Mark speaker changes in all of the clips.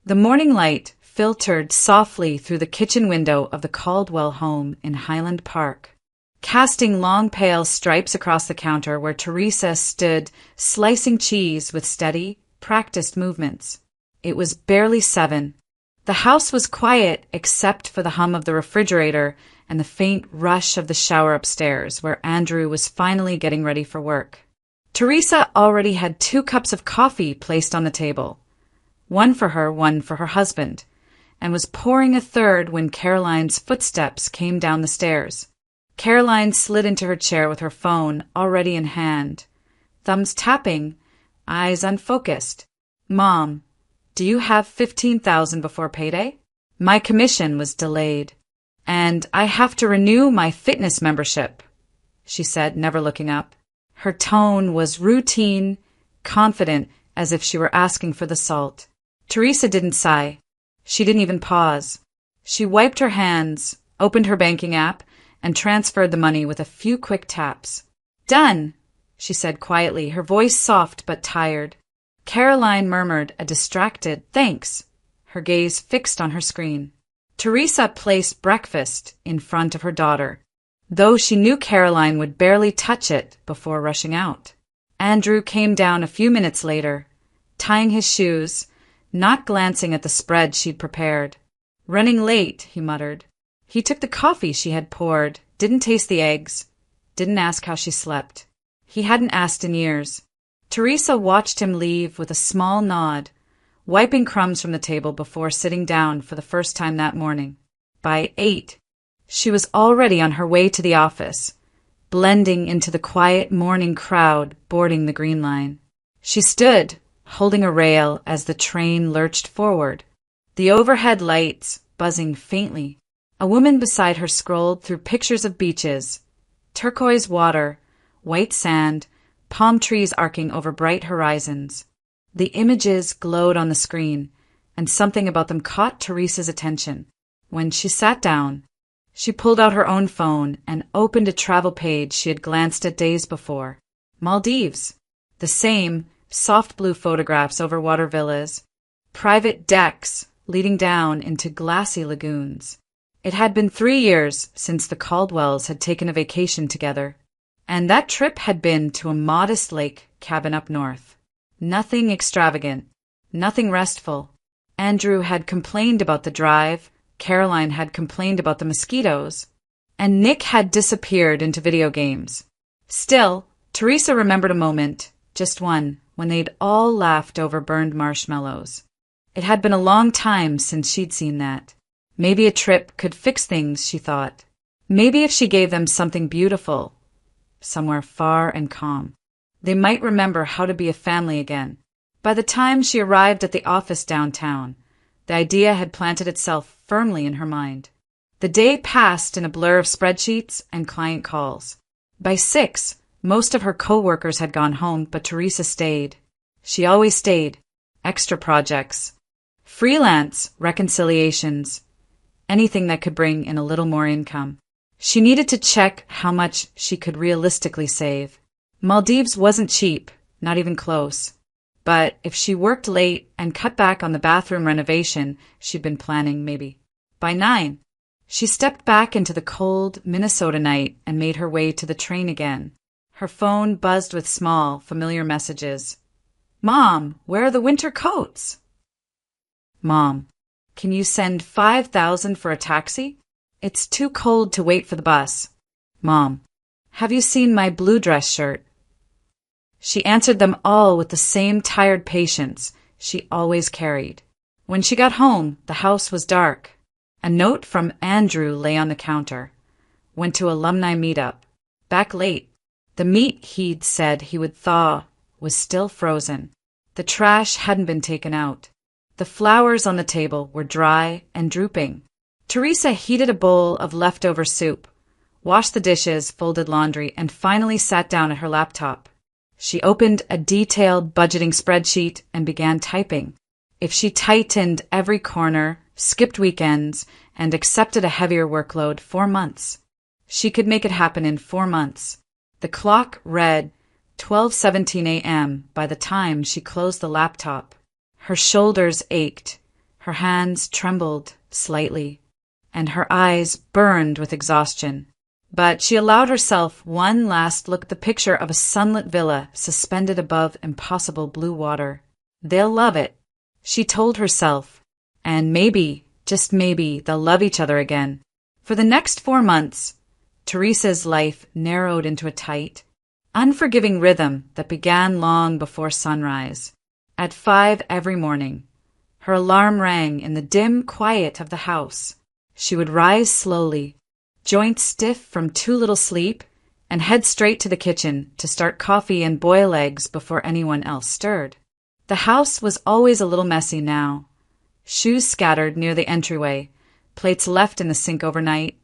Speaker 1: The morning light filtered softly through the kitchen window of the Caldwell home in Highland Park, casting long pale stripes across the counter where Teresa stood slicing cheese with steady, practiced movements. It was barely 7. The house was quiet except for the hum of the refrigerator and the faint rush of the shower upstairs where Andrew was finally getting ready for work. Teresa already had 2 cups of coffee placed on the table, one for her husband, and was pouring a third when Caroline's footsteps came down the stairs. Caroline slid into her chair with her phone already in hand, thumbs tapping, eyes unfocused. "Mom, do you have $15,000 before payday? My commission was delayed, and I have to renew my fitness membership," she said, never looking up. Her tone was routine, confident, as if she were asking for the salt. Teresa didn't sigh. She didn't even pause. She wiped her hands, opened her banking app, and transferred the money with a few quick taps. "Done," she said quietly, her voice soft but tired. Caroline murmured a distracted thanks, her gaze fixed on her screen. Teresa placed breakfast in front of her daughter, though she knew Caroline would barely touch it before rushing out. Andrew came down a few minutes later, tying his shoes, not glancing at the spread she'd prepared. "Running late," he muttered. He took the coffee she had poured, didn't taste the eggs, didn't ask how she slept. He hadn't asked in years. Teresa watched him leave with a small nod, wiping crumbs from the table before sitting down for the first time that morning. By 8, she was already on her way to the office, blending into the quiet morning crowd boarding the Green Line. She stood, holding a rail as the train lurched forward, the overhead lights buzzing faintly. A woman beside her scrolled through pictures of beaches, turquoise water, white sand, palm trees arcing over bright horizons. The images glowed on the screen, and something about them caught Teresa's attention. When she sat down, she pulled out her own phone and opened a travel page she had glanced at days before. Maldives. The same soft blue photographs over water villas, private decks leading down into glassy lagoons. It had been 3 years since the Caldwells had taken a vacation together, and that trip had been to a modest lake cabin up north. Nothing extravagant, nothing restful. Andrew had complained about the drive, Caroline had complained about the mosquitoes, and Nick had disappeared into video games. Still, Teresa remembered a moment, just one, when they'd all laughed over burned marshmallows. It had been a long time since she'd seen that. Maybe a trip could fix things, she thought. Maybe if she gave them something beautiful, somewhere far and calm, they might remember how to be a family again. By the time she arrived at the office downtown, the idea had planted itself firmly in her mind. The day passed in a blur of spreadsheets and client calls. By 6, most of her co-workers had gone home, but Teresa stayed. She always stayed. Extra projects, freelance reconciliations, anything that could bring in a little more income. She needed to check how much she could realistically save. Maldives wasn't cheap, not even close. But if she worked late and cut back on the bathroom renovation she'd been planning, maybe. By 9, she stepped back into the cold Minnesota night and made her way to the train again. Her phone buzzed with small, familiar messages. "Mom, where are the winter coats?" "Mom, can you send 5,000 for a taxi? It's too cold to wait for the bus." "Mom, have you seen my blue dress shirt?" She answered them all with the same tired patience she always carried. When she got home, the house was dark. A note from Andrew lay on the counter. Went to alumni meetup. Back late. The meat he'd said he would thaw was still frozen. The trash hadn't been taken out. The flowers on the table were dry and drooping. Teresa heated a bowl of leftover soup, washed the dishes, folded laundry, and finally sat down at her laptop. She opened a detailed budgeting spreadsheet and began typing. If she tightened every corner, skipped weekends, and accepted a heavier workload, 4 months. She could make it happen in 4 months. The clock read 12:17 a.m. by the time she closed the laptop. Her shoulders ached. Her hands trembled slightly, and her eyes burned with exhaustion. But she allowed herself one last look at the picture of a sunlit villa suspended above impossible blue water. They'll love it, she told herself, and maybe, just maybe, they'll love each other again. For the next 4 months, Teresa's life narrowed into a tight, unforgiving rhythm that began long before sunrise. At 5 every morning, her alarm rang in the dim quiet of the house. She would rise slowly, joints stiff from too little sleep, and head straight to the kitchen to start coffee and boil eggs before anyone else stirred. The house was always a little messy now. Shoes scattered near the entryway, plates left in the sink overnight,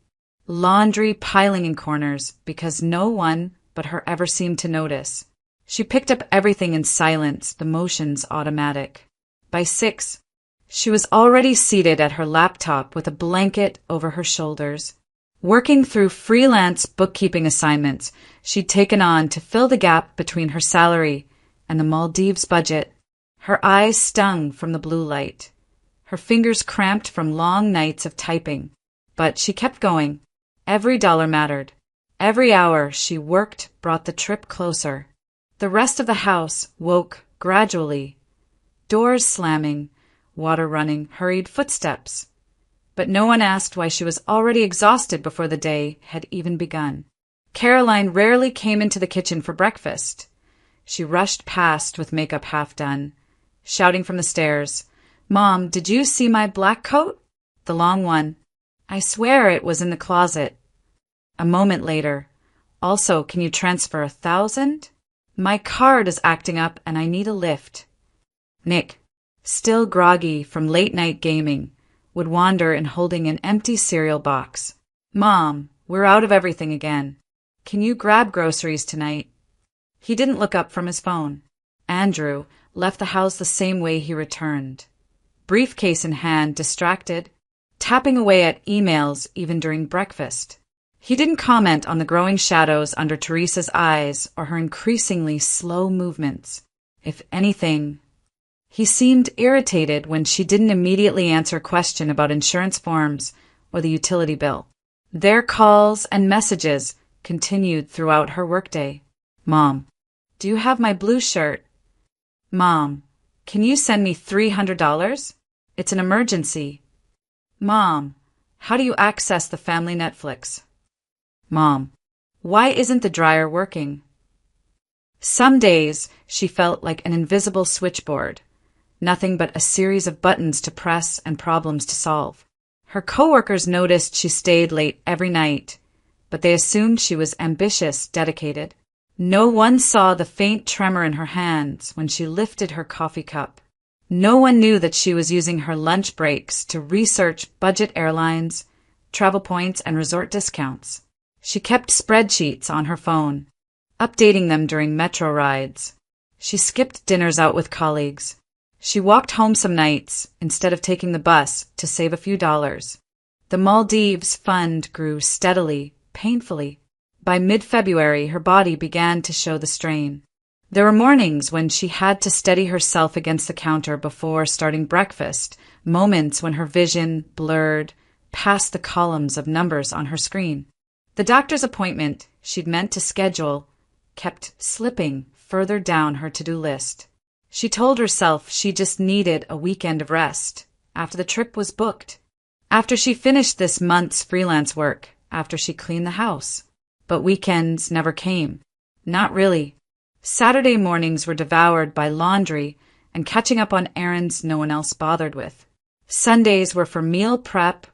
Speaker 1: laundry piling in corners because no one but her ever seemed to notice. She picked up everything in silence, the motions automatic. By 6, she was already seated at her laptop with a blanket over her shoulders, working through freelance bookkeeping assignments she'd taken on to fill the gap between her salary and the Maldives budget. Her eyes stung from the blue light, her fingers cramped from long nights of typing, but she kept going. Every dollar mattered. Every hour she worked brought the trip closer. The rest of the house woke gradually. Doors slamming, water running, hurried footsteps. But no one asked why she was already exhausted before the day had even begun. Caroline rarely came into the kitchen for breakfast. She rushed past with makeup half done, shouting from the stairs, "Mom, did you see my black coat? The long one. I swear it was in the closet." A moment later, "Also, can you transfer 1,000? My card is acting up and I need a lift." Nick, still groggy from late-night gaming, would wander in holding an empty cereal box. "Mom, we're out of everything again. Can you grab groceries tonight?" He didn't look up from his phone. Andrew left the house the same way he returned, briefcase in hand, distracted, tapping away at emails even during breakfast. He didn't comment on the growing shadows under Teresa's eyes or her increasingly slow movements. If anything, he seemed irritated when she didn't immediately answer a question about insurance forms or the utility bill. Their calls and messages continued throughout her workday. "Mom, do you have my blue shirt? Mom, can you send me $300? It's an emergency. Mom, how do you access the family Netflix? Mom, why isn't the dryer working?" Some days she felt like an invisible switchboard, nothing but a series of buttons to press and problems to solve. Her coworkers noticed she stayed late every night, but they assumed she was ambitious, dedicated. No one saw the faint tremor in her hands when she lifted her coffee cup. No one knew that she was using her lunch breaks to research budget airlines, travel points, and resort discounts. She kept spreadsheets on her phone, updating them during metro rides. She skipped dinners out with colleagues. She walked home some nights instead of taking the bus to save a few dollars. The Maldives fund grew steadily, painfully. By mid-February, her body began to show the strain. There were mornings when she had to steady herself against the counter before starting breakfast, moments when her vision blurred past the columns of numbers on her screen. The doctor's appointment she'd meant to schedule kept slipping further down her to-do list. She told herself she just needed a weekend of rest after the trip was booked, after she finished this month's freelance work, after she cleaned the house. But weekends never came. Not really. Saturday mornings were devoured by laundry and catching up on errands no one else bothered with. Sundays were for meal prep,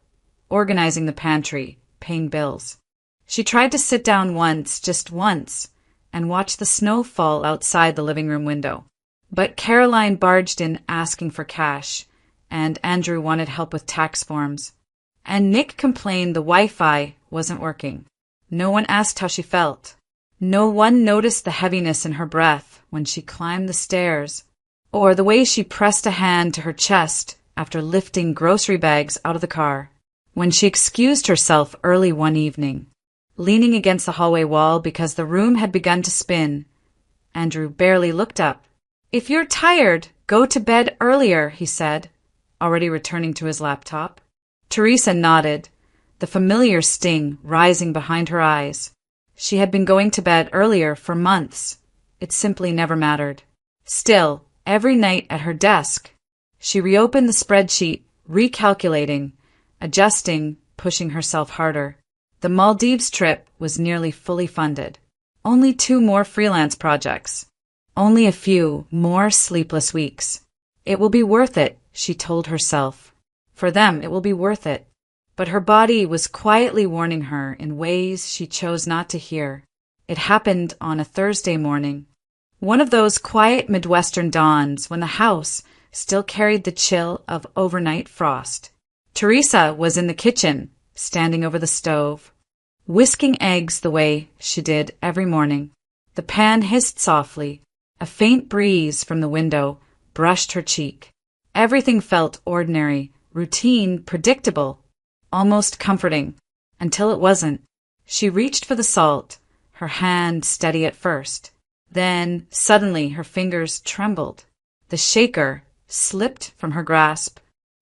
Speaker 1: organizing the pantry, paying bills. She tried to sit down once, just once, and watch the snow fall outside the living room window. But Caroline barged in asking for cash, and Andrew wanted help with tax forms. And Nick complained the Wi-Fi wasn't working. No one asked how she felt. No one noticed the heaviness in her breath when she climbed the stairs, or the way she pressed a hand to her chest after lifting grocery bags out of the car. When she excused herself early one evening, leaning against the hallway wall because the room had begun to spin, Andrew barely looked up. "If you're tired, go to bed earlier," he said. already returning to his laptop. Teresa nodded, the familiar sting rising behind her eyes. She had been going to bed earlier for months. It simply never mattered. Still, every night at her desk, she reopened the spreadsheet, recalculating, adjusting, pushing herself harder. The Maldives trip was nearly fully funded. Only 2 more freelance projects. Only a few more sleepless weeks. It will be worth it, she told herself. For them, it will be worth it. But her body was quietly warning her in ways she chose not to hear. It happened on a Thursday morning. One of those quiet Midwestern dawns when the house still carried the chill of overnight frost. Teresa was in the kitchen, standing over the stove, whisking eggs the way she did every morning. The pan hissed softly. A faint breeze from the window brushed her cheek. Everything felt ordinary, routine, predictable, almost comforting, until it wasn't. She reached for the salt, her hand steady at first. Then, suddenly, her fingers trembled. The shaker slipped from her grasp,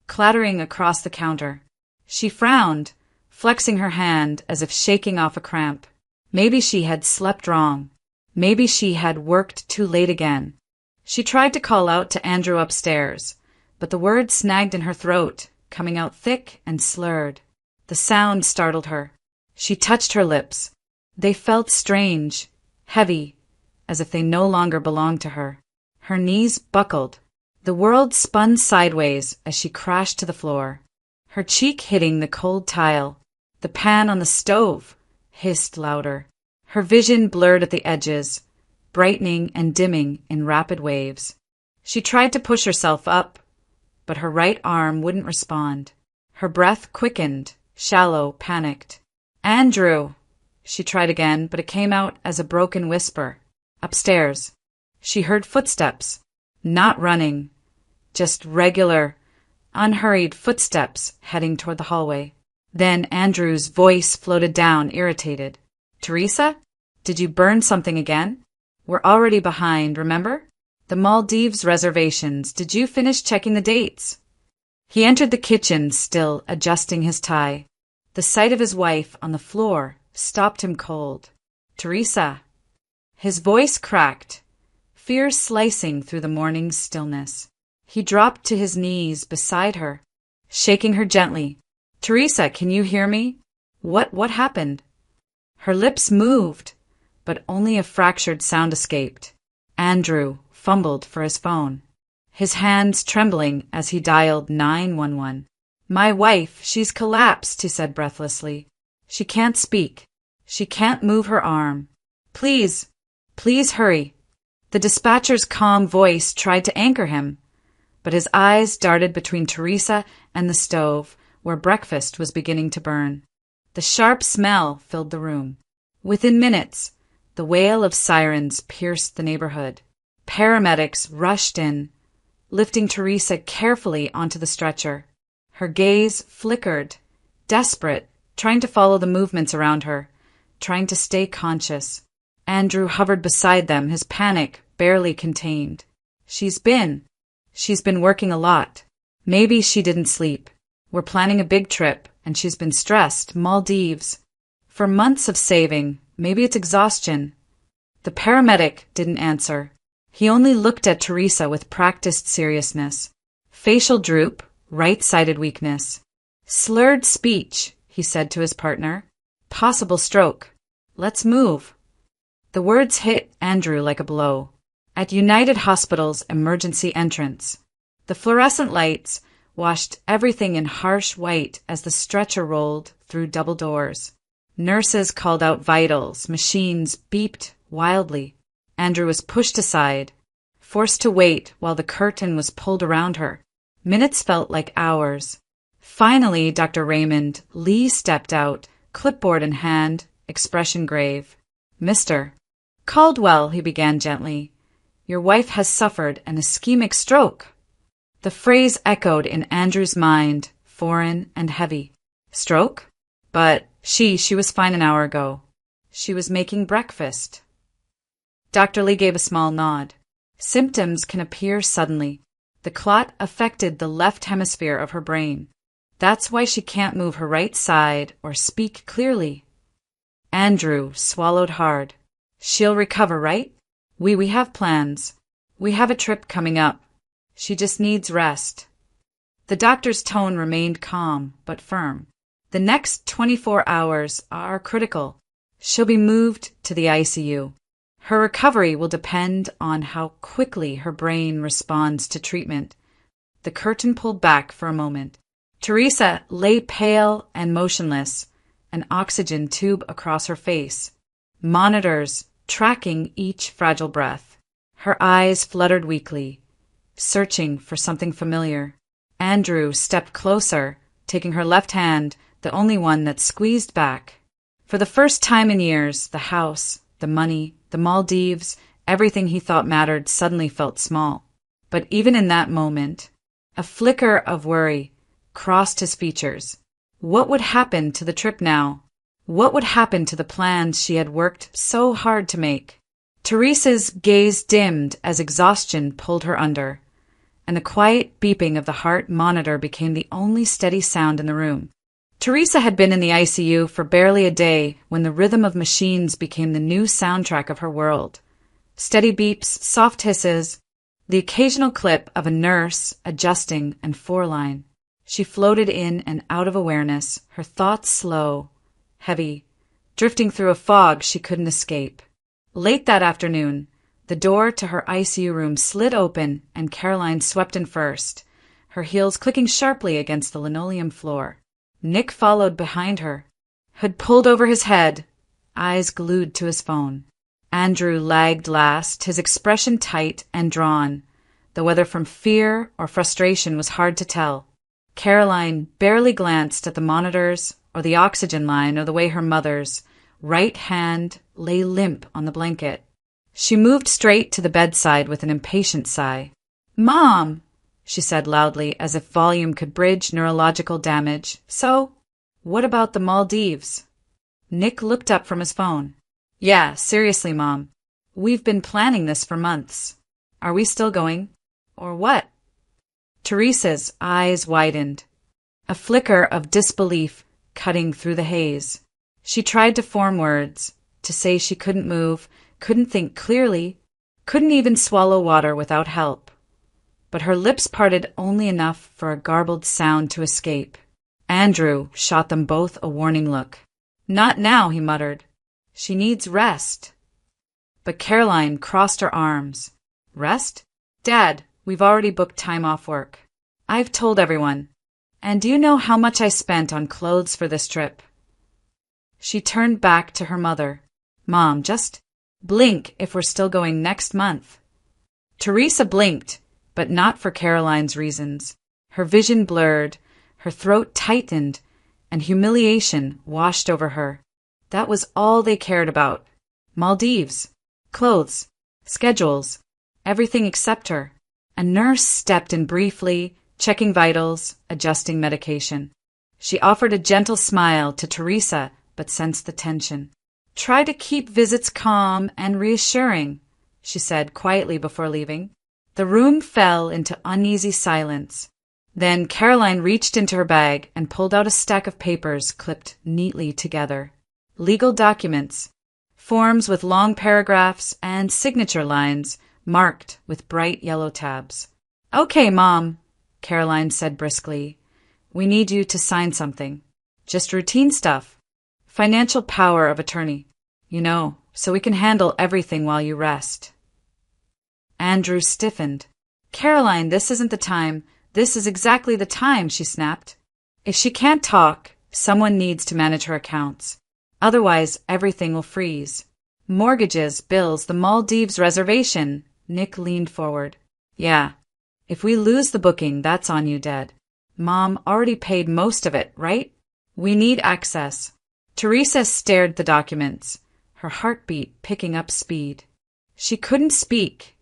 Speaker 1: clattering across the counter. She frowned, flexing her hand as if shaking off a cramp. Maybe she had slept wrong. Maybe she had worked too late again. She tried to call out to Andrew upstairs, but the words snagged in her throat, coming out thick and slurred. The sound startled her. She touched her lips. They felt strange, heavy, as if they no longer belonged to her. Her knees buckled. The world spun sideways as she crashed to the floor, her cheek hitting the cold tile. The pan on the stove hissed louder. Her vision blurred at the edges, brightening and dimming in rapid waves. She tried to push herself up, but her right arm wouldn't respond. Her breath quickened, shallow, panicked. "Andrew!" She tried again, but it came out as a broken whisper. Upstairs. She heard footsteps, not running, just regular, unhurried footsteps heading toward the hallway. Then Andrew's voice floated down, irritated. "Teresa? Did you burn something again? We're already behind, remember? The Maldives reservations. Did you finish checking the dates?" He entered the kitchen, still adjusting his tie. The sight of his wife on the floor stopped him cold. "Teresa." His voice cracked, fear slicing through the morning's stillness. He dropped to his knees beside her, shaking her gently. "Teresa, can you hear me? What happened?" Her lips moved, but only a fractured sound escaped. Andrew fumbled for his phone, his hands trembling as he dialed 911. "My wife, she's collapsed," he said breathlessly. "She can't speak. She can't move her arm. Please hurry." The dispatcher's calm voice tried to anchor him, but his eyes darted between Teresa and the stove, where breakfast was beginning to burn. The sharp smell filled the room. Within minutes, the wail of sirens pierced the neighborhood. Paramedics rushed in, lifting Teresa carefully onto the stretcher. Her gaze flickered, desperate, trying to follow the movements around her, trying to stay conscious. Andrew hovered beside them, his panic barely contained. She's been working a lot. Maybe she didn't sleep. We're planning a big trip, and she's been stressed. Maldives. For months of saving. Maybe it's exhaustion." The paramedic didn't answer. He only looked at Teresa with practiced seriousness. Facial droop, right-sided weakness. "Slurred speech," he said to his partner. "Possible stroke. Let's move." The words hit Andrew like a blow. At United Hospital's emergency entrance, the fluorescent lights washed everything in harsh white as the stretcher rolled through double doors. Nurses called out vitals, machines beeped wildly. Andrew was pushed aside, forced to wait while the curtain was pulled around her. Minutes felt like hours. Finally, Dr. Raymond Lee stepped out, clipboard in hand, expression grave. "Mr. Caldwell," he began gently, "your wife has suffered an ischemic stroke." The phrase echoed in Andrew's mind, foreign and heavy. Stroke? But she was fine an hour ago. She was making breakfast. Dr. Lee gave a small nod. "Symptoms can appear suddenly. The clot affected the left hemisphere of her brain. That's why she can't move her right side or speak clearly. Andrew swallowed hard. She'll recover, right? We have plans. We have a trip coming up. She just needs rest. The doctor's tone remained calm but firm. The next 24 hours are critical. She'll be moved to the ICU. Her recovery will depend on how quickly her brain responds to treatment. The curtain pulled back for a moment. Teresa lay pale and motionless, an oxygen tube across her face, monitors tracking each fragile breath. Her eyes fluttered weakly, searching for something familiar. Andrew stepped closer, taking her left hand, the only one that squeezed back. For the first time in years, the house, the money, the Maldives, everything he thought mattered suddenly felt small. But even in that moment, a flicker of worry crossed his features. What would happen to the trip now? What would happen to the plans she had worked so hard to make? Teresa's gaze dimmed as exhaustion pulled her under, and the quiet beeping of the heart monitor became the only steady sound in the room. Teresa had been in the ICU for barely a day when the rhythm of machines became the new soundtrack of her world. Steady beeps, soft hisses, the occasional clip of a nurse adjusting and foreline. She floated in and out of awareness, her thoughts slow, heavy, drifting through a fog she couldn't escape. Late that afternoon, the door to her ICU room slid open and Caroline swept in first, her heels clicking sharply against the linoleum floor. Nick followed behind her, hood pulled over his head, eyes glued to his phone. Andrew lagged last, his expression tight and drawn, though whether from fear or frustration was hard to tell. Caroline barely glanced at the monitors or the oxygen line or the way her mother's right hand lay limp on the blanket. She moved straight to the bedside with an impatient sigh. "Mom!" she said loudly, as if volume could bridge neurological damage. "So, what about the Maldives?" Nick looked up from his phone. "Yeah, seriously, Mom. We've been planning this for months. Are we still going? Or what?" Teresa's eyes widened, a flicker of disbelief cutting through the haze. She tried to form words, to say she couldn't move, couldn't think clearly, couldn't even swallow water without help. But her lips parted only enough for a garbled sound to escape. Andrew shot them both a warning look. "Not now," he muttered. "She needs rest." But Caroline crossed her arms. "Rest? Dad, we've already booked time off work. I've told everyone. And do you know how much I spent on clothes for this trip?" She turned back to her mother. "Mom, just blink if we're still going next month." Teresa blinked, but not for Caroline's reasons. Her vision blurred, her throat tightened, and humiliation washed over her. That was all they cared about. Maldives, clothes, schedules, everything except her. A nurse stepped in briefly, checking vitals, adjusting medication. She offered a gentle smile to Teresa, but sensed the tension. "Try to keep visits calm and reassuring," she said quietly before leaving. The room fell into uneasy silence. Then Caroline reached into her bag and pulled out a stack of papers clipped neatly together. Legal documents, forms with long paragraphs and signature lines marked with bright yellow tabs. "Okay, Mom," Caroline said briskly. "We need you to sign something. Just routine stuff. Financial power of attorney. You know, so we can handle everything while you rest." Andrew stiffened. "Caroline, this isn't the time. This is exactly the time," she snapped. "If she can't talk, someone needs to manage her accounts. Otherwise, everything will freeze. Mortgages, bills, the Maldives reservation." Nick leaned forward. "Yeah, if we lose the booking, that's on you, Dad. Mom already paid most of it, right? We need access." Teresa stared at the documents, her heartbeat picking up speed. She couldn't speak,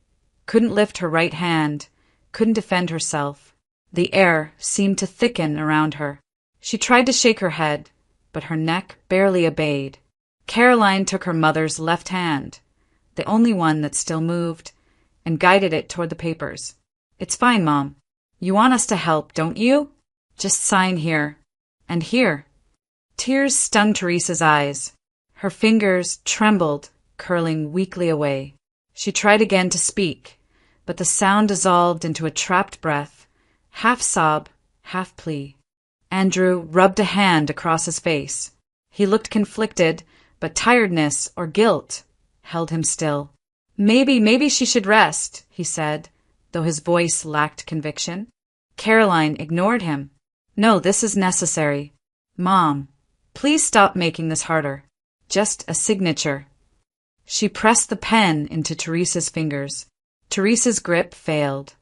Speaker 1: couldn't lift her right hand, couldn't defend herself. The air seemed to thicken around her. She tried to shake her head, but her neck barely obeyed. Caroline took her mother's left hand, the only one that still moved, and guided it toward the papers. It's fine, Mom. You want us to help, don't you? Just sign here. And here. Tears stung Teresa's eyes. Her fingers trembled, curling weakly away. She tried again to speak, but the sound dissolved into a trapped breath, half sob, half plea. Andrew rubbed a hand across his face. He looked conflicted, but tiredness or guilt held him still. Maybe she should rest, he said, though his voice lacked conviction. Caroline ignored him. No, this is necessary. Mom, please stop making this harder. Just a signature. She pressed the pen into Teresa's fingers. Teresa's grip failed.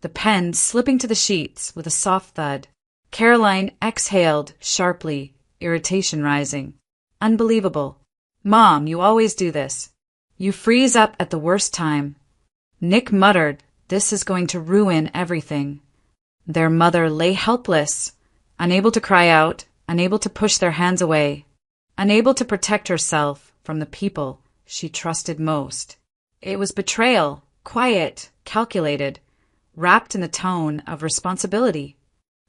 Speaker 1: The pen slipping to the sheets with a soft thud. Caroline exhaled sharply, irritation rising. Unbelievable. Mom, you always do this. You freeze up at the worst time. Nick muttered, this is going to ruin everything. Their mother lay helpless, unable to cry out, unable to push their hands away, unable to protect herself from the people she trusted most. It was betrayal, quiet, calculated, wrapped in the tone of responsibility.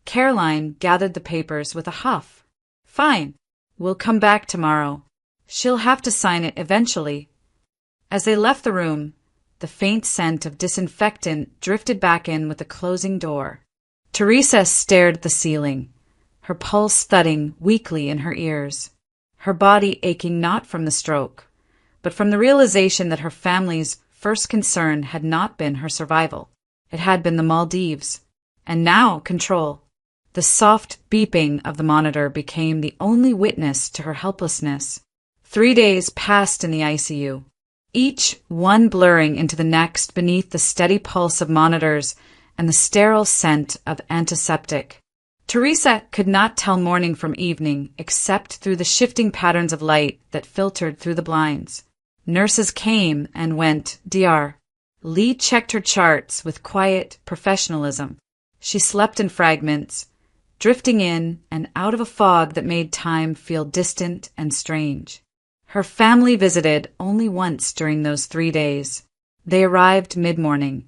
Speaker 1: Caroline gathered the papers with a huff. Fine, we'll come back tomorrow. She'll have to sign it eventually. As they left the room, the faint scent of disinfectant drifted back in with the closing door. Teresa stared at the ceiling, her pulse thudding weakly in her ears, her body aching not from the stroke, but from the realization that her family's first concern had not been her survival. It had been the Maldives, and now control. The soft beeping of the monitor became the only witness to her helplessness. 3 days passed in the ICU, each one blurring into the next beneath the steady pulse of monitors and the sterile scent of antiseptic. Teresa could not tell morning from evening except through the shifting patterns of light that filtered through the blinds. Nurses came and went, Dr. Lee checked her charts with quiet professionalism. She slept in fragments, drifting in and out of a fog that made time feel distant and strange. Her family visited only once during those 3 days. They arrived mid-morning.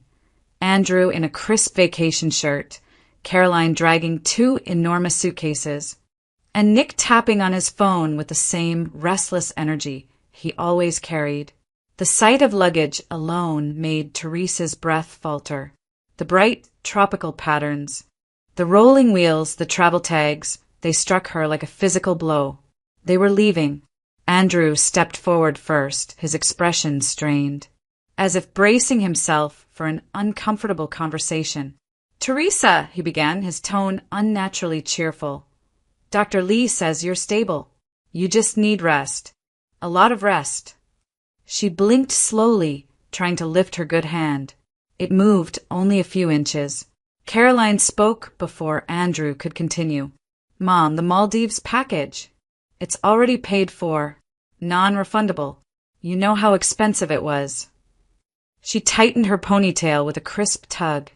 Speaker 1: Andrew in a crisp vacation shirt, Caroline dragging 2 enormous suitcases, and Nick tapping on his phone with the same restless energy he always carried. The sight of luggage alone made Teresa's breath falter. The bright, tropical patterns, the rolling wheels, the travel tags, they struck her like a physical blow. They were leaving. Andrew stepped forward first, his expression strained, as if bracing himself for an uncomfortable conversation. Teresa, he began, his tone unnaturally cheerful. Dr. Lee says you're stable. You just need rest. A lot of rest. She blinked slowly, trying to lift her good hand. It moved only a few inches. Caroline spoke before Andrew could continue. Mom, the Maldives package. It's already paid for. Non-refundable. You know how expensive it was. She tightened her ponytail with a crisp tug.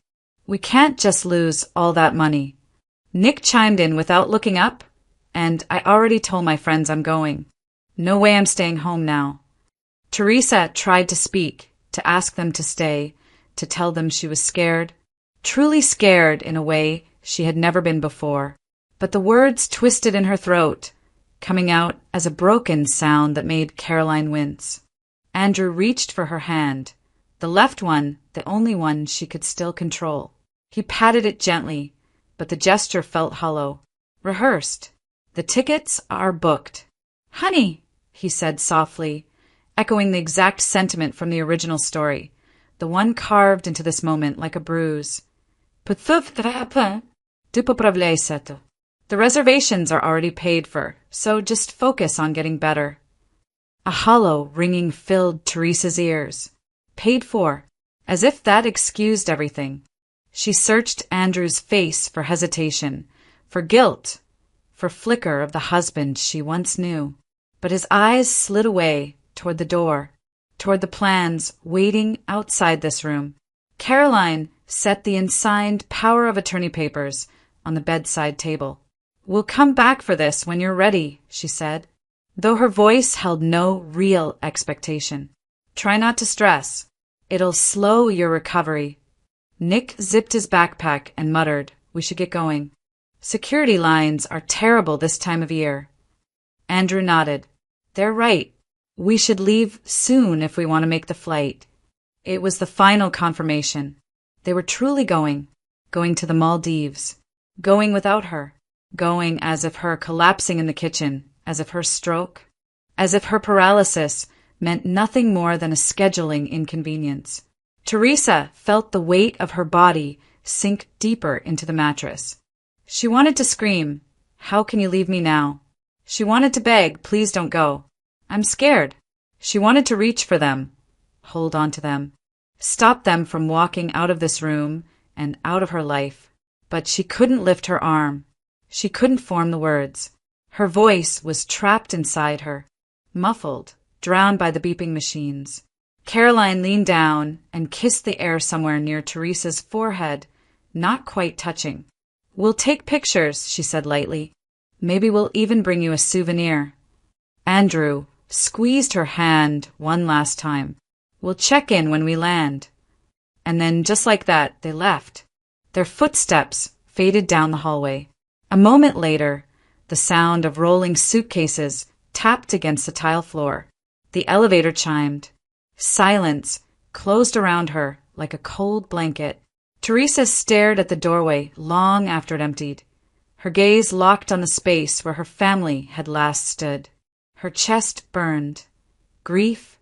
Speaker 1: We can't just lose all that money. Nick chimed in without looking up, and I already told my friends I'm going. No way I'm staying home now. Teresa tried to speak, to ask them to stay, to tell them she was scared, truly scared in a way she had never been before. But the words twisted in her throat, coming out as a broken sound that made Caroline wince. Andrew reached for her hand, the left one, the only one she could still control. He patted it gently, but the gesture felt hollow, rehearsed. The tickets are booked. Honey, he said softly, echoing the exact sentiment from the original story, the one carved into this moment like a bruise. The reservations are already paid for, so just focus on getting better. A hollow ringing filled Teresa's ears. Paid for, as if that excused everything. She searched Andrew's face for hesitation, for guilt, for flicker of the husband she once knew. But his eyes slid away toward the door, toward the plans waiting outside this room. Caroline set the unsigned power of attorney papers on the bedside table. We'll come back for this when you're ready, she said, though her voice held no real expectation. Try not to stress. It'll slow your recovery. Nick zipped his backpack and muttered, "We should get going. Security lines are terrible this time of year." Andrew nodded. "They're right. We should leave soon if we want to make the flight." It was the final confirmation. They were truly going to the Maldives, going without her, going as if her collapsing in the kitchen, as if her stroke, as if her paralysis meant nothing more than a scheduling inconvenience. Teresa felt the weight of her body sink deeper into the mattress. She wanted to scream, "How can you leave me now?" She wanted to beg, "Please don't go. I'm scared." She wanted to reach for them, hold on to them, stop them from walking out of this room and out of her life. But she couldn't lift her arm. She couldn't form the words. Her voice was trapped inside her, muffled, drowned by the beeping machines. Caroline leaned down and kissed the air somewhere near Teresa's forehead, not quite touching. "We'll take pictures," she said lightly. "Maybe we'll even bring you a souvenir." Andrew squeezed her hand one last time. "We'll check in when we land." And then, just like that, they left. Their footsteps faded down the hallway. A moment later, the sound of rolling suitcases tapped against the tile floor. The elevator chimed. Silence closed around her like a cold blanket. Teresa stared at the doorway long after it emptied. Her gaze locked on the space where her family had last stood. Her chest burned. Grief,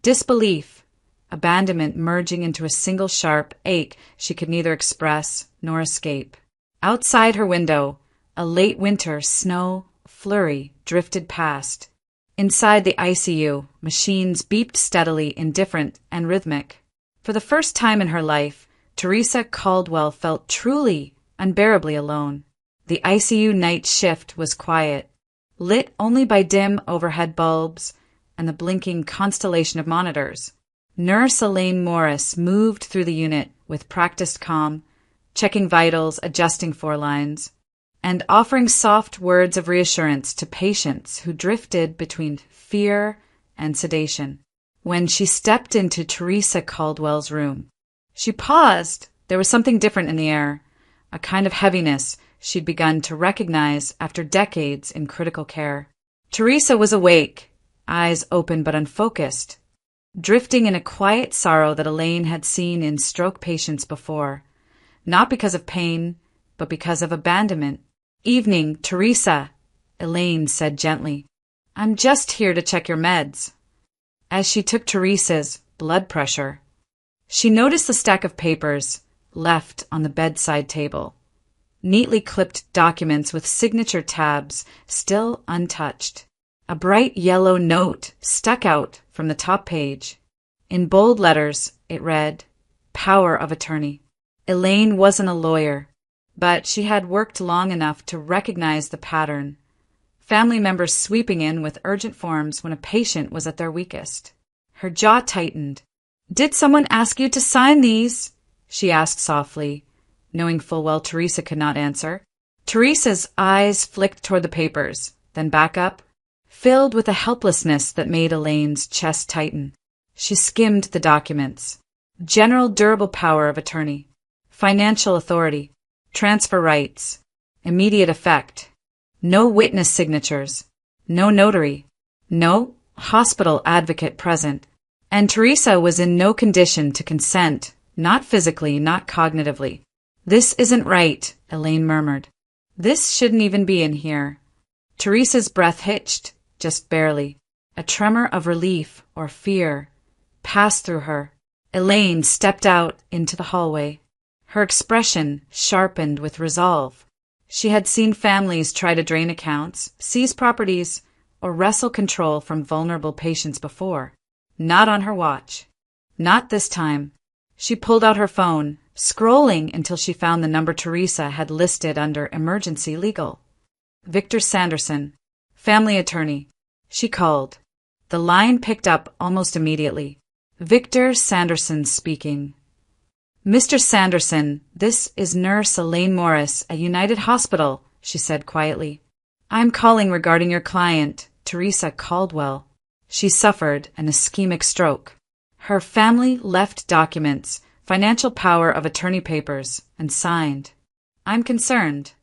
Speaker 1: disbelief, abandonment merging into a single sharp ache she could neither express nor escape. Outside her window, a late winter snow flurry drifted past. Inside the ICU, machines beeped steadily, indifferent and rhythmic. For the first time in her life, Teresa Caldwell felt truly, unbearably alone. The ICU night shift was quiet, lit only by dim overhead bulbs and the blinking constellation of monitors. Nurse Elaine Morris moved through the unit with practiced calm, checking vitals, adjusting forelines, and offering soft words of reassurance to patients who drifted between fear and sedation. When she stepped into Teresa Caldwell's room, she paused. There was something different in the air, a kind of heaviness she'd begun to recognize after decades in critical care. Teresa was awake, eyes open but unfocused, drifting in a quiet sorrow that Elaine had seen in stroke patients before, not because of pain, but because of abandonment. "Evening, Teresa," Elaine said gently. "I'm just here to check your meds." As she took Teresa's blood pressure, she noticed the stack of papers left on the bedside table. Neatly clipped documents with signature tabs still untouched. A bright yellow note stuck out from the top page. In bold letters, it read, "Power of Attorney." Elaine wasn't a lawyer, but she had worked long enough to recognize the pattern. Family members sweeping in with urgent forms when a patient was at their weakest. Her jaw tightened. "Did someone ask you to sign these?" she asked softly, knowing full well Teresa could not answer. Teresa's eyes flicked toward the papers, then back up, filled with a helplessness that made Elaine's chest tighten. She skimmed the documents. General durable power of attorney, financial authority, transfer rights, immediate effect, no witness signatures, no notary, no hospital advocate present. And Teresa was in no condition to consent, not physically, not cognitively. "This isn't right," Elaine murmured. "This shouldn't even be in here." Teresa's breath hitched, just barely. A tremor of relief or fear passed through her. Elaine stepped out into the hallway. Her expression sharpened with resolve. She had seen families try to drain accounts, seize properties, or wrestle control from vulnerable patients before. Not on her watch. Not this time. She pulled out her phone, scrolling until she found the number Teresa had listed under Emergency Legal. Victor Sanderson, family attorney. She called. The line picked up almost immediately. "Victor Sanderson speaking." "Mr. Sanderson, this is Nurse Elaine Morris at United Hospital," she said quietly. "I'm calling regarding your client, Teresa Caldwell. She suffered an ischemic stroke. Her family left documents financial power of attorney papers, and signed, "I'm concerned."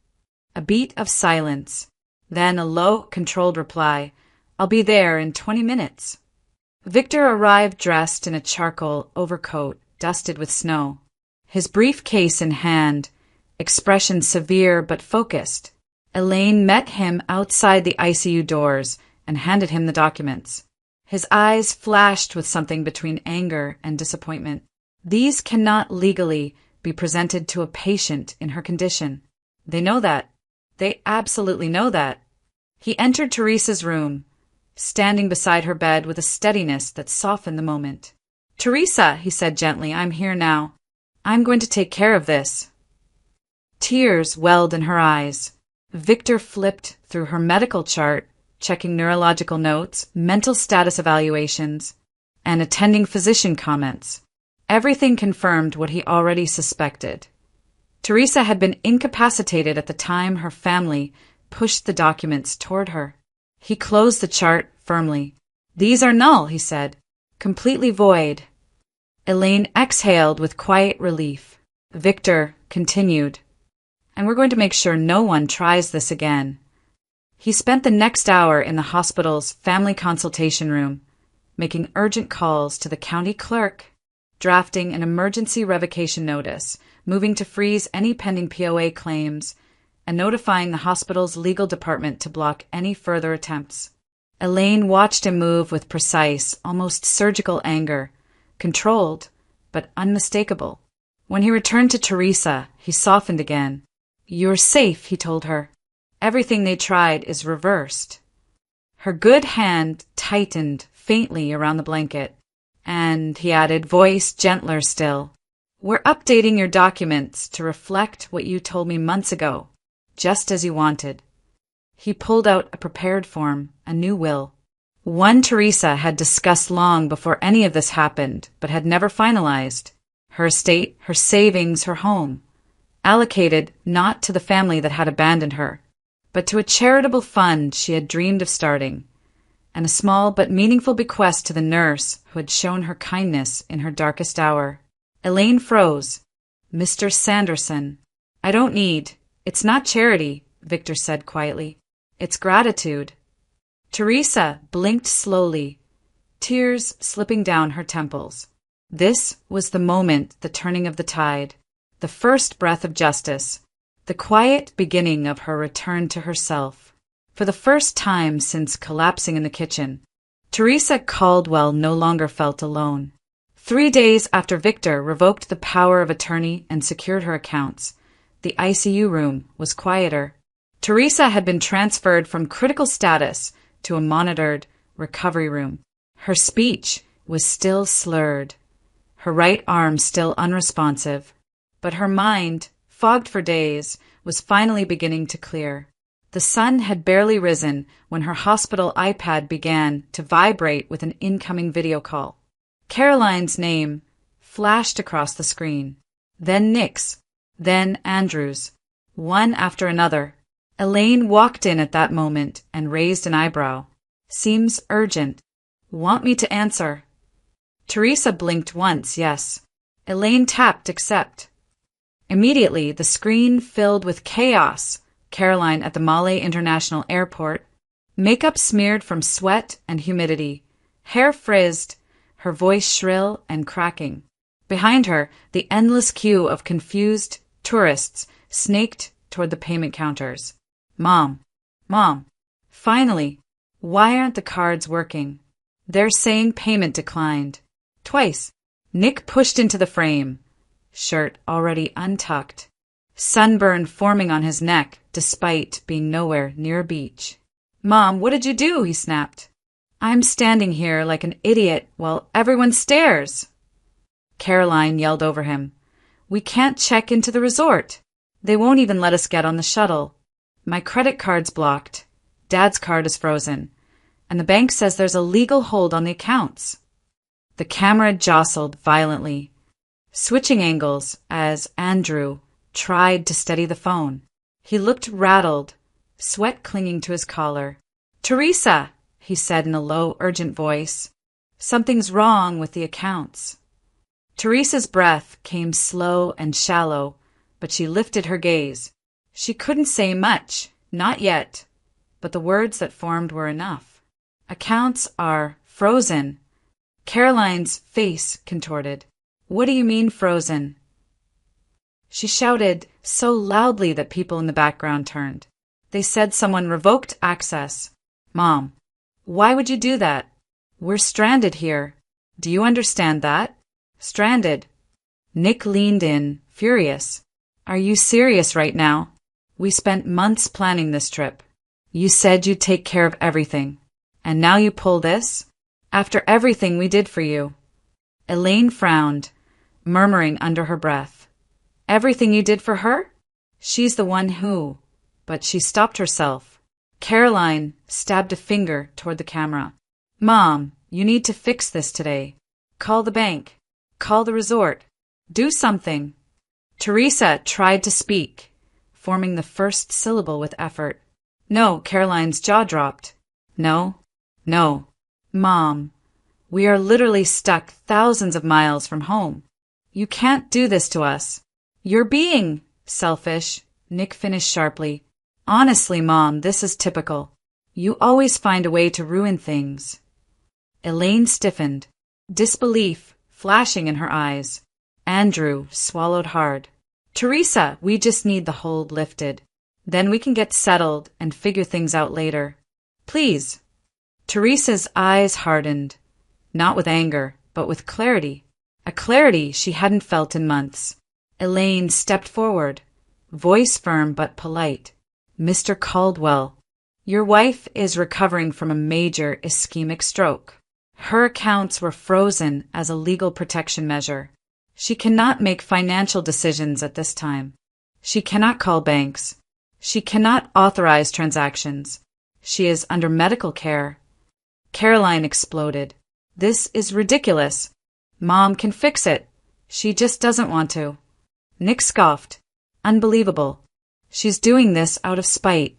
Speaker 1: A beat of silence. Then a low, controlled reply, "I'll be there in 20 minutes." Victor arrived dressed in a charcoal overcoat dusted with snow, his briefcase in hand, expression severe but focused. Elaine met him outside the ICU doors and handed him the documents. His eyes flashed with something between anger and disappointment. These cannot legally be presented to a patient in her condition. They know that. They absolutely know that. He entered Teresa's room, standing beside her bed with a steadiness that softened the moment. "Teresa," he said gently, "I'm here now. I'm going to take care of this." Tears welled in her eyes. Victor flipped through her medical chart, checking neurological notes, mental status evaluations, and attending physician comments. Everything confirmed what he already suspected. Teresa had been incapacitated at the time her family pushed the documents toward her. He closed the chart firmly. "These are null," he said. "Completely void." Elaine exhaled with quiet relief. Victor continued, "And we're going to make sure no one tries this again." He spent the next hour in the hospital's family consultation room, making urgent calls to the county clerk, drafting an emergency revocation notice, moving to freeze any pending POA claims, and notifying the hospital's legal department to block any further attempts. Elaine watched him move with precise, almost surgical anger, controlled, but unmistakable. When he returned to Teresa, he softened again. "You're safe," he told her. "Everything they tried is reversed." Her good hand tightened faintly around the blanket, and, he added, voice gentler still, "We're updating your documents to reflect what you told me months ago, just as you wanted." He pulled out a prepared form, a new will. One Teresa had discussed long before any of this happened, but had never finalized. Her estate, her savings, her home, allocated not to the family that had abandoned her, but to a charitable fund she had dreamed of starting, and a small but meaningful bequest to the nurse who had shown her kindness in her darkest hour. Elaine froze. "Mr. Sanderson." "I don't need. It's not charity," Victor said quietly. "It's gratitude." Teresa blinked slowly, tears slipping down her temples. This was the moment, the turning of the tide, the first breath of justice, the quiet beginning of her return to herself. For the first time since collapsing in the kitchen, Teresa Caldwell no longer felt alone. 3 days after Victor revoked the power of attorney and secured her accounts, the ICU room was quieter. Teresa had been transferred from critical status to a monitored recovery room. Her speech was still slurred, her right arm still unresponsive, but her mind, fogged for days, was finally beginning to clear. The sun had barely risen when her hospital iPad began to vibrate with an incoming video call. Caroline's name flashed across the screen, then Nick's, then Andrew's, one after another. Elaine walked in at that moment and raised an eyebrow. "Seems urgent. Want me to answer?" Teresa blinked once, yes. Elaine tapped accept. Immediately, the screen filled with chaos. Caroline at the Malé International Airport, makeup smeared from sweat and humidity, hair frizzed, her voice shrill and cracking. Behind her, the endless queue of confused tourists snaked toward the payment counters. "Mom, Mom, finally, why aren't the cards working? They're saying payment declined." Twice. Nick pushed into the frame, shirt already untucked, sunburn forming on his neck despite being nowhere near a beach. "Mom, what did you do?" he snapped. "I'm standing here like an idiot while everyone stares." Caroline yelled over him. "We can't check into the resort. They won't even let us get on the shuttle. My credit card's blocked. Dad's card is frozen. And the bank says there's a legal hold on the accounts." The camera jostled violently, switching angles as Andrew tried to steady the phone. He looked rattled, sweat clinging to his collar. "Teresa," he said in a low, urgent voice, "something's wrong with the accounts." Teresa's breath came slow and shallow, but she lifted her gaze. She couldn't say much, not yet, but the words that formed were enough. Accounts are frozen. Caroline's face contorted. What do you mean frozen? She shouted so loudly that people in the background turned. They said someone revoked access. Mom, why would you do that? We're stranded here. Do you understand that? Stranded. Nick leaned in, furious. Are you serious right now? We spent months planning this trip. You said you'd take care of everything. And now you pull this? After everything we did for you. Elaine frowned, murmuring under her breath. Everything you did for her? She's the one who. But she stopped herself. Caroline stabbed a finger toward the camera. Mom, you need to fix this today. Call the bank. Call the resort. Do something. Teresa tried to speak, forming the first syllable with effort. No, Caroline's jaw dropped. No. Mom, we are literally stuck thousands of miles from home. You can't do this to us. You're being selfish, Nick finished sharply. Honestly, Mom, this is typical. You always find a way to ruin things. Elaine stiffened, disbelief flashing in her eyes. Andrew swallowed hard. Teresa, we just need the hold lifted. Then we can get settled and figure things out later. Please. Teresa's eyes hardened, not with anger, but with clarity. A clarity she hadn't felt in months. Elaine stepped forward, voice firm but polite. Mr. Caldwell, your wife is recovering from a major ischemic stroke. Her accounts were frozen as a legal protection measure. She cannot make financial decisions at this time. She cannot call banks. She cannot authorize transactions. She is under medical care. Caroline exploded. This is ridiculous. Mom can fix it. She just doesn't want to. Nick scoffed. Unbelievable. She's doing this out of spite.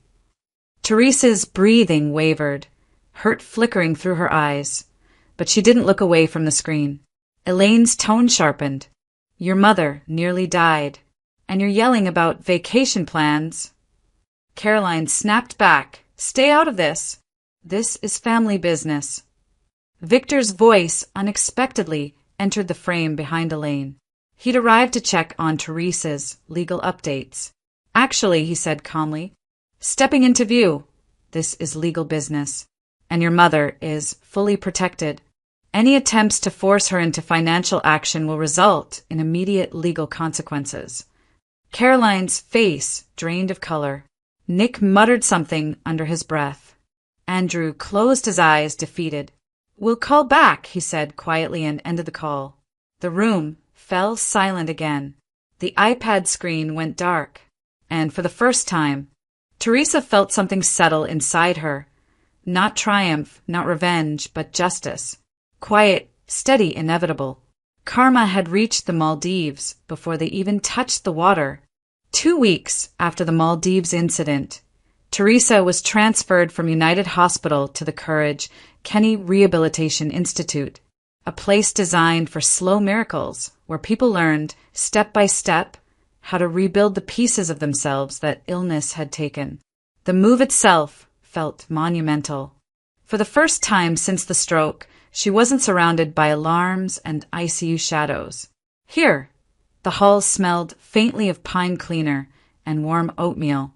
Speaker 1: Teresa's breathing wavered, hurt flickering through her eyes, but she didn't look away from the screen. Elaine's tone sharpened. Your mother nearly died, and you're yelling about vacation plans. Caroline snapped back. Stay out of this. This is family business. Victor's voice unexpectedly entered the frame behind Elaine. He'd arrived to check on Teresa's legal updates. Actually, he said calmly, stepping into view, this is legal business, and your mother is fully protected. Any attempts to force her into financial action will result in immediate legal consequences. Caroline's face drained of color. Nick muttered something under his breath. Andrew closed his eyes, defeated. We'll call back, he said quietly, and ended the call. The room fell silent again. The iPad screen went dark, and for the first time, Teresa felt something settle inside her. Not triumph, not revenge, but justice. Quiet, steady, inevitable. Karma had reached the Maldives before they even touched the water. 2 weeks after the Maldives incident, Teresa was transferred from United Hospital to the Courage Kenny Rehabilitation Institute, a place designed for slow miracles where people learned, step by step, how to rebuild the pieces of themselves that illness had taken. The move itself felt monumental. For the first time since the stroke, she wasn't surrounded by alarms and ICU shadows. Here, the hall smelled faintly of pine cleaner and warm oatmeal,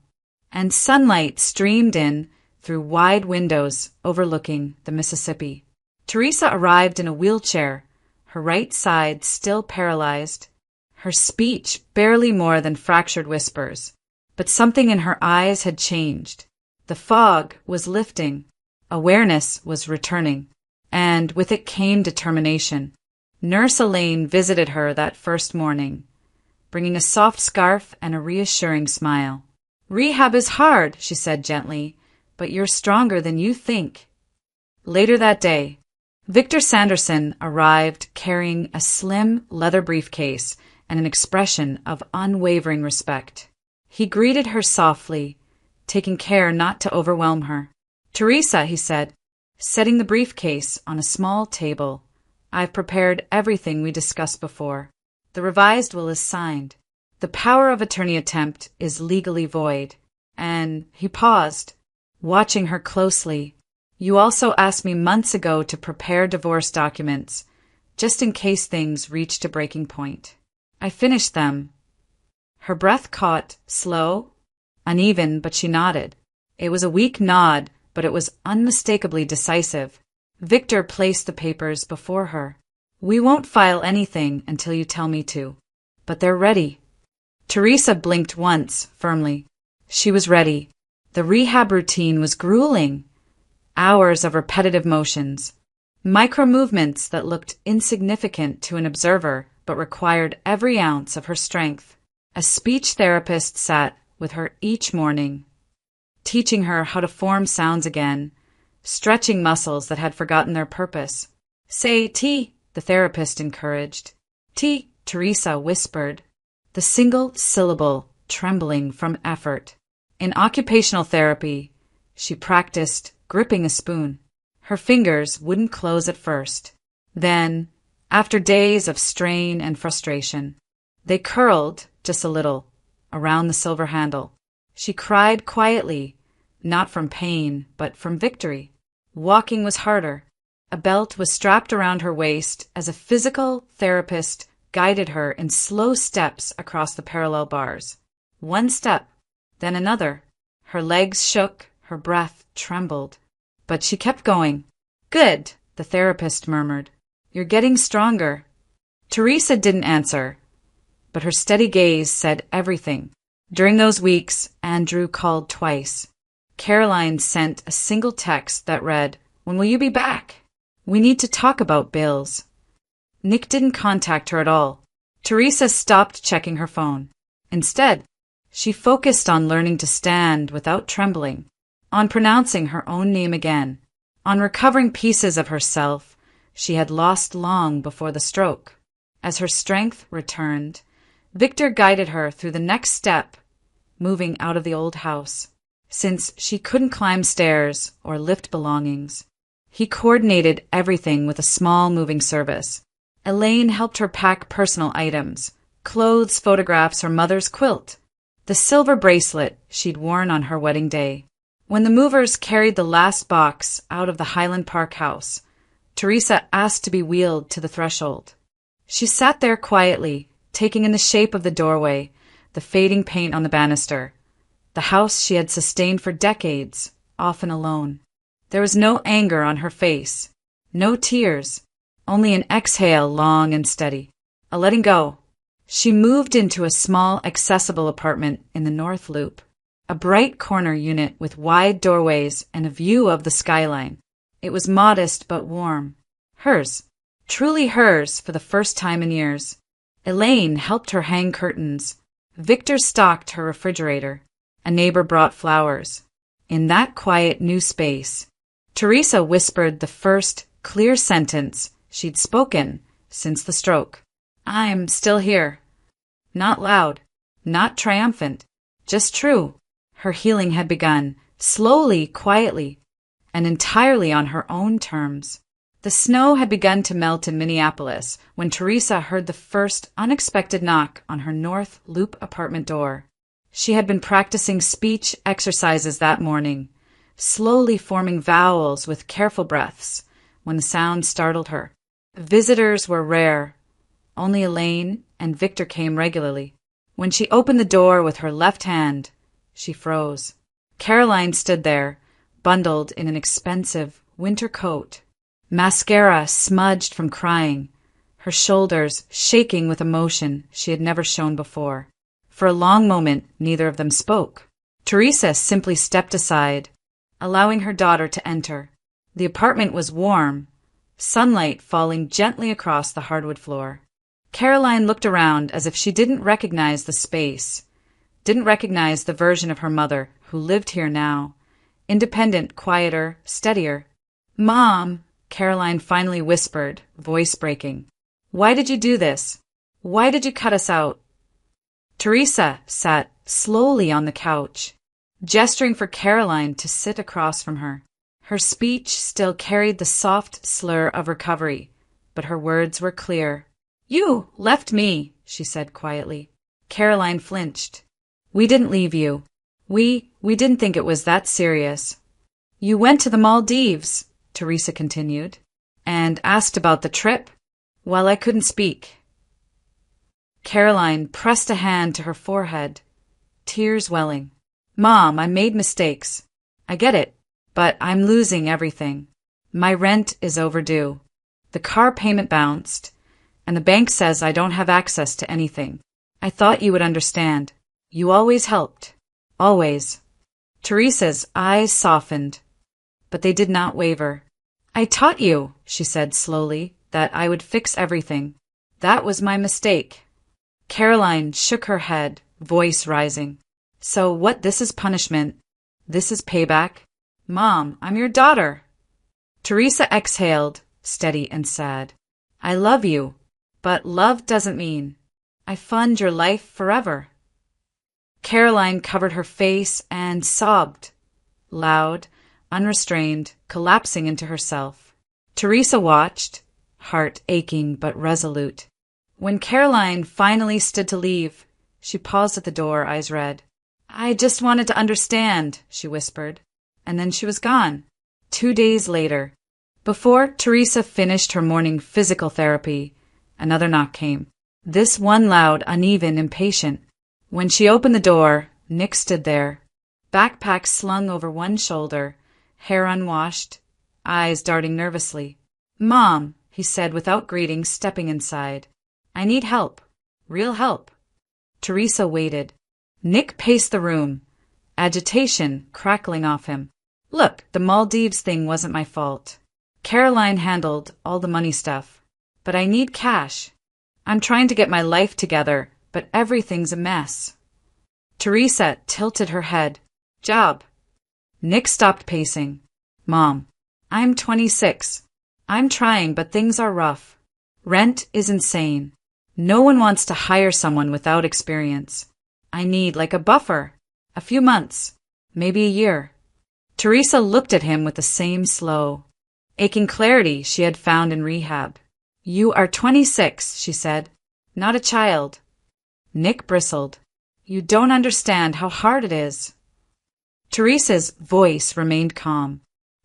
Speaker 1: and sunlight streamed in through wide windows overlooking the Mississippi. Teresa arrived in a wheelchair, her right side still paralyzed, her speech barely more than fractured whispers. But something in her eyes had changed. The fog was lifting, awareness was returning, and with it came determination. Nurse Elaine visited her that first morning, bringing a soft scarf and a reassuring smile. Rehab is hard, she said gently, but you're stronger than you think. Later that day, Victor Sanderson arrived carrying a slim leather briefcase and an expression of unwavering respect. He greeted her softly, taking care not to overwhelm her. Teresa, he said, setting the briefcase on a small table, I've prepared everything we discussed before. The revised will is signed. The power of attorney attempt is legally void. And he paused, watching her closely. You also asked me months ago to prepare divorce documents, just in case things reached a breaking point. I finished them. Her breath caught, slow, uneven, but she nodded. It was a weak nod, but it was unmistakably decisive. Victor placed the papers before her. We won't file anything until you tell me to. But they're ready. Teresa blinked once, firmly. She was ready. The rehab routine was grueling. Hours of repetitive motions. Micro-movements that looked insignificant to an observer but required every ounce of her strength. A speech therapist sat with her each morning, teaching her how to form sounds again, stretching muscles that had forgotten their purpose. Say T, the therapist encouraged. T, Teresa whispered, the single syllable trembling from effort. In occupational therapy, she practiced gripping a spoon. Her fingers wouldn't close at first. Then, after days of strain and frustration, they curled just a little around the silver handle. She cried quietly, not from pain, but from victory. Walking was harder. A belt was strapped around her waist as a physical therapist guided her in slow steps across the parallel bars. One step, then another. Her legs shook, her breath trembled. But she kept going. Good, the therapist murmured. You're getting stronger. Teresa didn't answer, but her steady gaze said everything. During those weeks, Andrew called twice. Caroline sent a single text that read, When will you be back? We need to talk about bills. Nick didn't contact her at all. Teresa stopped checking her phone. Instead, she focused on learning to stand without trembling, on pronouncing her own name again, on recovering pieces of herself she had lost long before the stroke. As her strength returned, Victor guided her through the next step, moving out of the old house. Since she couldn't climb stairs or lift belongings, he coordinated everything with a small moving service. Elaine helped her pack personal items, clothes, photographs, her mother's quilt, the silver bracelet she'd worn on her wedding day. When the movers carried the last box out of the Highland Park house, Teresa asked to be wheeled to the threshold. She sat there quietly, taking in the shape of the doorway, the fading paint on the banister, the house she had sustained for decades, often alone. There was no anger on her face, no tears, only an exhale long and steady, a letting go. She moved into a small, accessible apartment in the North Loop, a bright corner unit with wide doorways and a view of the skyline. It was modest but warm. Hers, truly hers for the first time in years. Elaine helped her hang curtains. Victor stocked her refrigerator. A neighbor brought flowers. In that quiet new space, Teresa whispered the first clear sentence she'd spoken since the stroke. I'm still here. Not loud, not triumphant, just true. Her healing had begun, slowly, quietly, and entirely on her own terms. The snow had begun to melt in Minneapolis when Teresa heard the first unexpected knock on her North Loop apartment door. She had been practicing speech exercises that morning, slowly forming vowels with careful breaths, when the sound startled her. Visitors were rare. Only Elaine and Victor came regularly. When she opened the door with her left hand, she froze. Caroline stood there, bundled in an expensive winter coat, mascara smudged from crying, her shoulders shaking with emotion she had never shown before. For a long moment, neither of them spoke. Teresa simply stepped aside, allowing her daughter to enter. The apartment was warm, sunlight falling gently across the hardwood floor. Caroline looked around as if she didn't recognize the space, didn't recognize the version of her mother who lived here now, independent, quieter, steadier. "Mom," Caroline finally whispered, voice breaking. "Why did you do this? Why did you cut us out?" Teresa sat slowly on the couch, gesturing for Caroline to sit across from her. Her speech still carried the soft slur of recovery, but her words were clear. You left me, she said quietly. Caroline flinched. We didn't leave you. We didn't think it was that serious. You went to the Maldives, Teresa continued, and asked about the trip, while I couldn't speak. Caroline pressed a hand to her forehead, tears welling. Mom, I made mistakes. I get it, but I'm losing everything. My rent is overdue. The car payment bounced, and the bank says I don't have access to anything. I thought you would understand. You always helped. Always. Teresa's eyes softened, but they did not waver. I taught you, she said slowly, that I would fix everything. That was my mistake. Caroline shook her head, voice rising. So what, this is punishment? This is payback? Mom, I'm your daughter. Teresa exhaled, steady and sad. I love you, but love doesn't mean I fund your life forever. Caroline covered her face and sobbed, loud, unrestrained, collapsing into herself. Teresa watched, heart aching but resolute. When Caroline finally stood to leave, she paused at the door, eyes red. I just wanted to understand, she whispered, and then she was gone. 2 days later, before Teresa finished her morning physical therapy, another knock came. This one loud, uneven, impatient. When she opened the door, Nick stood there, backpack slung over one shoulder, hair unwashed, eyes darting nervously. Mom, he said without greeting, stepping inside. I need help. Real help. Teresa waited. Nick paced the room, agitation crackling off him. Look, the Maldives thing wasn't my fault. Caroline handled all the money stuff. But I need cash. I'm trying to get my life together, but everything's a mess. Teresa tilted her head. Job. Nick stopped pacing. Mom, I'm 26. I'm trying, but things are rough. Rent is insane. No one wants to hire someone without experience. I need like a buffer. A few months. Maybe a year. Teresa looked at him with the same slow, aching clarity she had found in rehab. You are 26, she said. Not a child. Nick bristled. You don't understand how hard it is. Teresa's voice remained calm.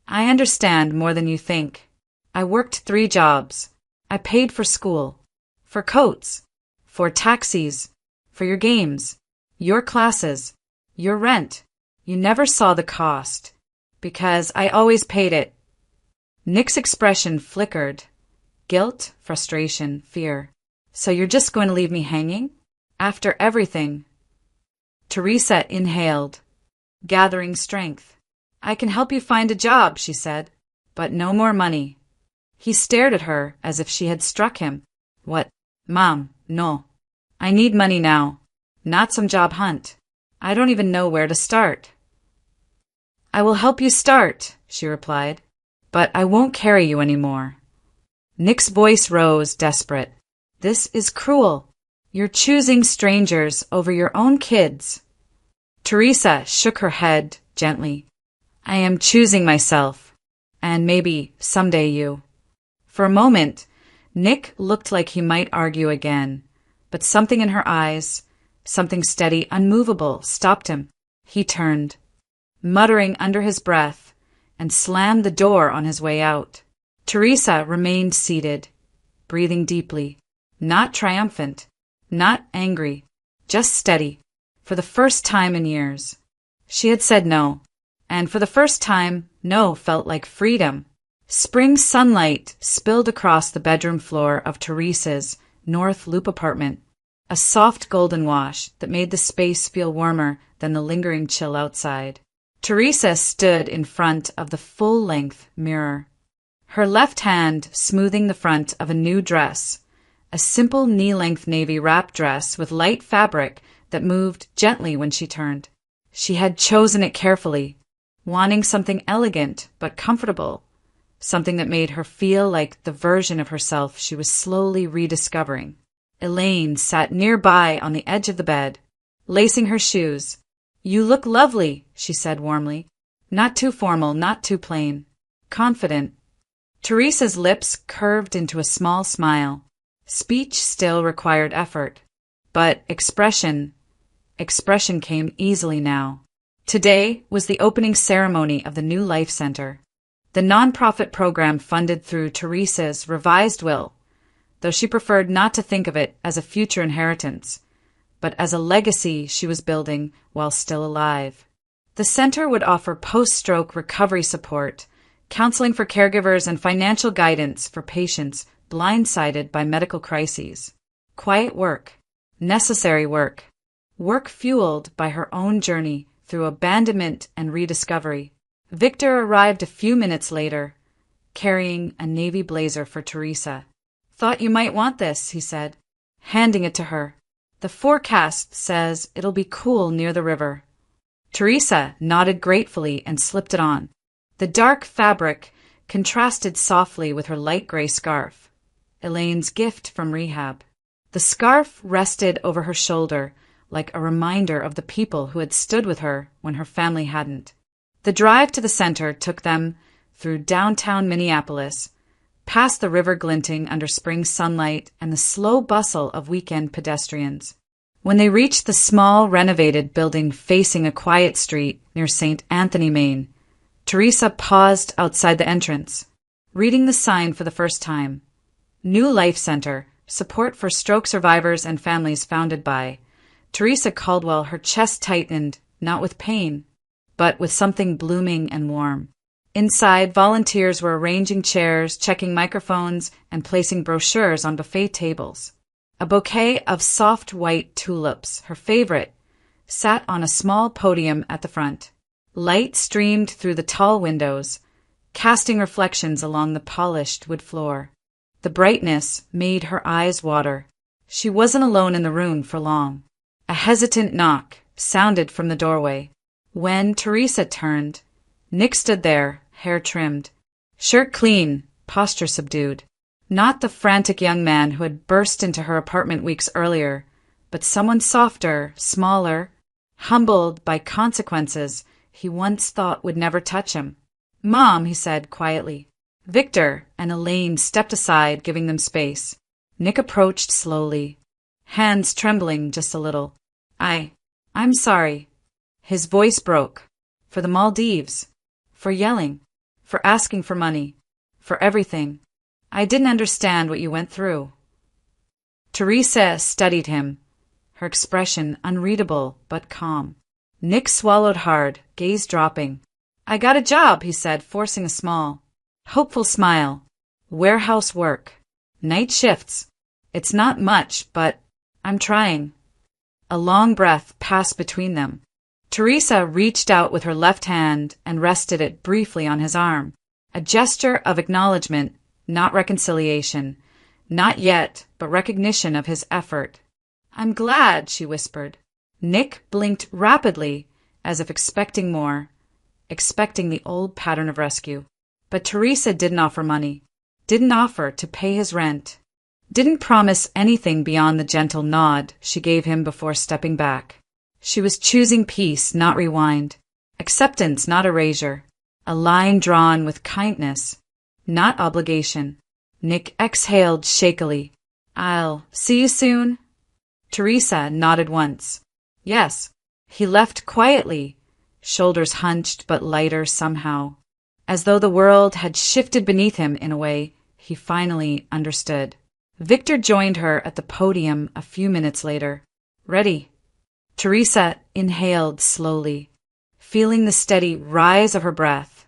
Speaker 1: I understand more than you think. I worked 3 jobs. I paid for school, for coats, for taxis, for your games, your classes, your rent. You never saw the cost, because I always paid it. Nick's expression flickered. Guilt, frustration, fear. So you're just going to leave me hanging? After everything? Teresa inhaled, gathering strength. I can help you find a job, she said, but no more money. He stared at her as if she had struck him. What? Mom, no. I need money now, not some job hunt. I don't even know where to start. I will help you start, she replied, but I won't carry you anymore. Nick's voice rose, desperate. This is cruel. You're choosing strangers over your own kids. Teresa shook her head gently. I am choosing myself, and maybe someday you. For a moment, Nick looked like he might argue again, but something in her eyes, something steady, unmovable, stopped him. He turned, muttering under his breath, and slammed the door on his way out. Teresa remained seated, breathing deeply, not triumphant, not angry, just steady. For the first time in years, she had said no, and for the first time, no felt like freedom. Spring sunlight spilled across the bedroom floor of Teresa's North Loop apartment, a soft golden wash that made the space feel warmer than the lingering chill outside. Teresa stood in front of the full-length mirror, her left hand smoothing the front of a new dress, a simple knee-length navy wrap dress with light fabric that moved gently when she turned. She had chosen it carefully, wanting something elegant but comfortable, something that made her feel like the version of herself she was slowly rediscovering. Elaine sat nearby on the edge of the bed, lacing her shoes. You look lovely, she said warmly. Not too formal, not too plain. Confident. Teresa's lips curved into a small smile. Speech still required effort, but expression came easily now. Today was the opening ceremony of the new Life Center, the nonprofit program funded through Teresa's revised will, though she preferred not to think of it as a future inheritance, but as a legacy she was building while still alive. The center would offer post-stroke recovery support, counseling for caregivers, and financial guidance for patients blindsided by medical crises. Quiet work, necessary work, work fueled by her own journey through abandonment and rediscovery. Victor arrived a few minutes later, carrying a navy blazer for Teresa. "Thought you might want this," he said, handing it to her. "The forecast says it'll be cool near the river." Teresa nodded gratefully and slipped it on. The dark fabric contrasted softly with her light gray scarf, Elaine's gift from rehab. The scarf rested over her shoulder like a reminder of the people who had stood with her when her family hadn't. The drive to the center took them through downtown Minneapolis, past the river glinting under spring sunlight and the slow bustle of weekend pedestrians. When they reached the small, renovated building facing a quiet street near St. Anthony, Maine, Teresa paused outside the entrance, reading the sign for the first time. New Life Center, support for stroke survivors and families founded by. Teresa Caldwell, her chest tightened, not with pain, but with something blooming and warm. Inside, volunteers were arranging chairs, checking microphones, and placing brochures on buffet tables. A bouquet of soft white tulips, her favorite, sat on a small podium at the front. Light streamed through the tall windows, casting reflections along the polished wood floor. The brightness made her eyes water. She wasn't alone in the room for long. A hesitant knock sounded from the doorway. When Teresa turned, Nick stood there, hair trimmed, shirt clean, posture subdued. Not the frantic young man who had burst into her apartment weeks earlier, but someone softer, smaller, humbled by consequences he once thought would never touch him. "Mom," he said quietly. Victor and Elaine stepped aside, giving them space. Nick approached slowly, hands trembling just a little. I'm sorry." His voice broke. "For the Maldives. For yelling. For asking for money. For everything. I didn't understand what you went through." Teresa studied him, her expression unreadable but calm. Nick swallowed hard, gaze dropping. "I got a job," he said, forcing a small, hopeful smile. "Warehouse work. Night shifts. It's not much, but I'm trying." A long breath passed between them. Teresa reached out with her left hand and rested it briefly on his arm. A gesture of acknowledgement, not reconciliation. Not yet, but recognition of his effort. "I'm glad," she whispered. Nick blinked rapidly, as if expecting more, expecting the old pattern of rescue. But Teresa didn't offer money, didn't offer to pay his rent, didn't promise anything beyond the gentle nod she gave him before stepping back. She was choosing peace, not rewind, acceptance, not erasure, a line drawn with kindness, not obligation. Nick exhaled shakily. "I'll see you soon?" Teresa nodded once. "Yes." He left quietly, shoulders hunched but lighter somehow, as though the world had shifted beneath him in a way he finally understood. Victor joined her at the podium a few minutes later. "Ready?" Teresa inhaled slowly, feeling the steady rise of her breath,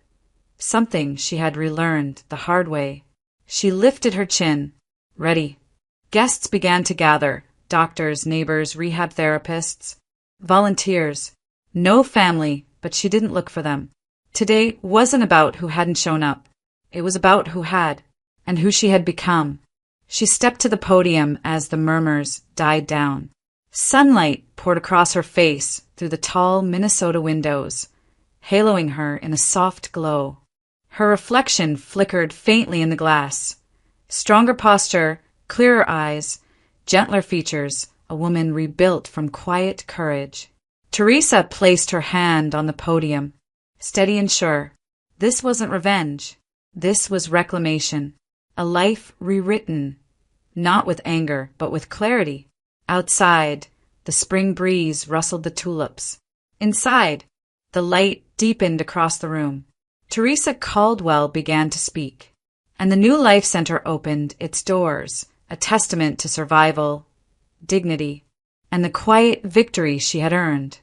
Speaker 1: something she had relearned the hard way. She lifted her chin. "Ready." Guests began to gather, doctors, neighbors, rehab therapists, volunteers. No family, but she didn't look for them. Today wasn't about who hadn't shown up. It was about who had, and who she had become. She stepped to the podium as the murmurs died down. Sunlight poured across her face through the tall Minnesota windows, haloing her in a soft glow. Her reflection flickered faintly in the glass. Stronger posture, clearer eyes, gentler features, a woman rebuilt from quiet courage. Teresa placed her hand on the podium, steady and sure. This wasn't revenge. This was reclamation, a life rewritten, not with anger, but with clarity. Outside, the spring breeze rustled the tulips. Inside, the light deepened across the room. Teresa Caldwell began to speak, and the new life center opened its doors, a testament to survival, dignity, and the quiet victory she had earned.